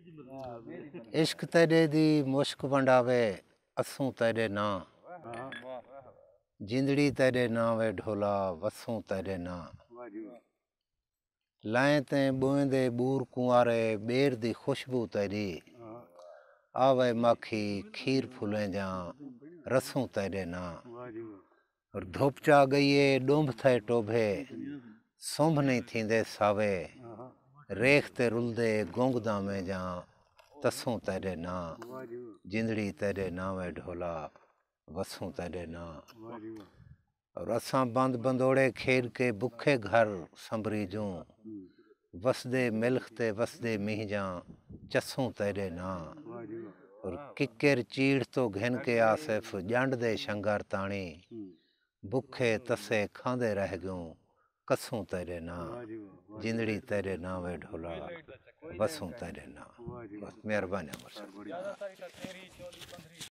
इश्क तेरे दी मुश्क वंडावे असू तेरे ना जिंदड़ी तेरे ना वे ढोला वसू तेरे ना लाएं ते बोएंदे बूर कुंवारे बेर दी खुशबू तेरी आवे माखी खीर फुलें जा रसूं तेरे ना और धुप चा गईए डूंभ थे टोभे सुंभ नहीं थींदे सावे रेख ते रुलदे गोंगदा में जा तसूं तेरे ना जिंदड़ी तेरे नावे ढोला वसूं तेरे ना और असां बंद बंदोड़े खेल के बुखे घर संभरी जूं वसदे मिल्ख ते वसदे मींह जा चसूं तेरे ना और किक्कर चीड़ तो घिन के आसिफ जंड दे शंगार ताणी बुखे तसे खांदे रह गयूं कसूं तेरे ना जिंदड़ी तेरे नावे ढोला वसूं तेरे ना। बस मेहरबानी।